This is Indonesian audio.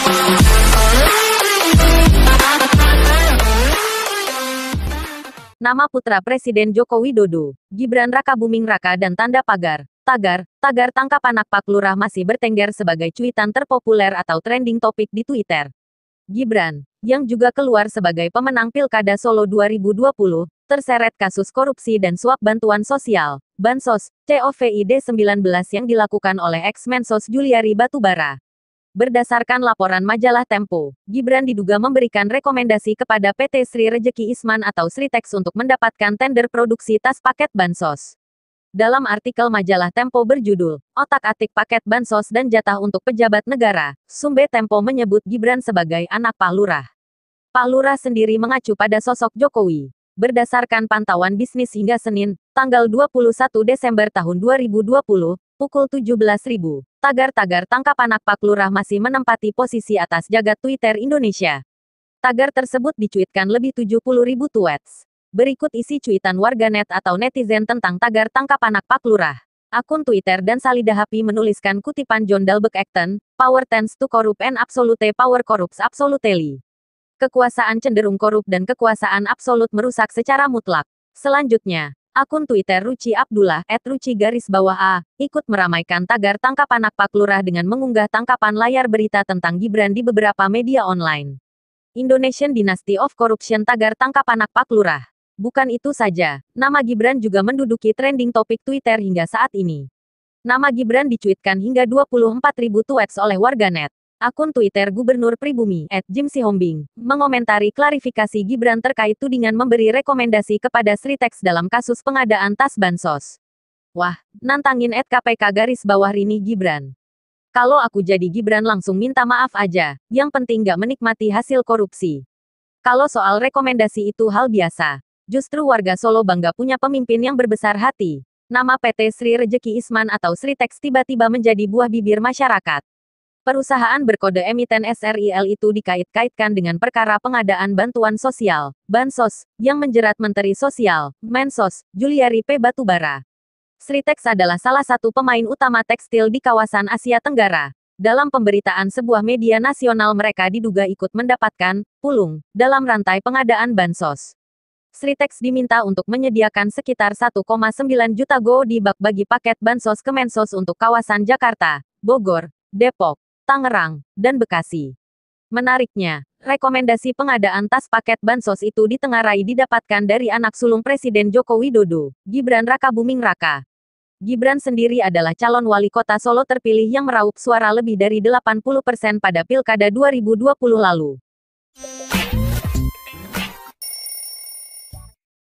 Nama putra Presiden Joko Widodo, Gibran Rakabuming Raka dan tanda pagar. Tagar tangkap anak Pak Lurah masih bertengger sebagai cuitan terpopuler atau trending topik di Twitter. Gibran, yang juga keluar sebagai pemenang Pilkada Solo 2020, terseret kasus korupsi dan suap bantuan sosial, Bansos, COVID-19 yang dilakukan oleh ex-Mensos Juliari Batubara. Berdasarkan laporan majalah Tempo, Gibran diduga memberikan rekomendasi kepada PT Sri Rejeki Isman atau Sritex untuk mendapatkan tender produksi tas paket Bansos. Dalam artikel majalah Tempo berjudul, Otak-atik Paket Bansos dan Jatah untuk Pejabat Negara, Sumber Tempo menyebut Gibran sebagai anak Pak Lurah. Pak Lurah sendiri mengacu pada sosok Jokowi. Berdasarkan pantauan bisnis hingga Senin, tanggal 21 Desember tahun 2020, pukul 17.000, tagar tangkap anak Pak Lurah masih menempati posisi atas jagat Twitter Indonesia. Tagar tersebut dicuitkan lebih 70.000 tweets. Berikut isi cuitan warganet atau netizen tentang tagar tangkap anak Pak Lurah. Akun Twitter dan Salida Happy menuliskan kutipan John Dalbeck Acton, Power tends to corrupt and absolute power corrupts absolutely. Kekuasaan cenderung korup dan kekuasaan absolut merusak secara mutlak. Selanjutnya, akun Twitter Ruci Abdullah @ruci_a ikut meramaikan tagar tangkap anak Pak Lurah dengan mengunggah tangkapan layar berita tentang Gibran di beberapa media online. Indonesian Dynasty of Corruption tagar tangkap anak Pak Lurah. Bukan itu saja, nama Gibran juga menduduki trending topik Twitter hingga saat ini. Nama Gibran dicuitkan hingga 24.000 tweets oleh warganet. Akun Twitter Gubernur Pribumi @jimsihombing mengomentari klarifikasi Gibran terkait tudingan memberi rekomendasi kepada Sritex dalam kasus pengadaan tas Bansos. Wah, nantangin @kpk_Rini Gibran. Kalau aku jadi Gibran langsung minta maaf aja, yang penting gak menikmati hasil korupsi. Kalau soal rekomendasi itu hal biasa. Justru warga Solo bangga punya pemimpin yang berbesar hati. Nama PT Sri Rejeki Isman atau Sritex tiba-tiba menjadi buah bibir masyarakat. Perusahaan berkode emiten SRIL itu dikait-kaitkan dengan perkara pengadaan bantuan sosial, Bansos, yang menjerat Menteri Sosial, Mensos, Juliari P. Batubara. Sritex adalah salah satu pemain utama tekstil di kawasan Asia Tenggara. Dalam pemberitaan sebuah media nasional mereka diduga ikut mendapatkan pulung dalam rantai pengadaan Bansos. Sritex diminta untuk menyediakan sekitar 1,9 juta go-di bag bagi paket Bansos Kemensos untuk kawasan Jakarta, Bogor, Depok, Tangerang, dan Bekasi. Menariknya, rekomendasi pengadaan tas paket Bansos itu ditengarai didapatkan dari anak sulung Presiden Joko Widodo, Gibran Rakabuming Raka. Gibran sendiri adalah calon wali kota Solo terpilih yang meraup suara lebih dari 80% pada Pilkada 2020 lalu.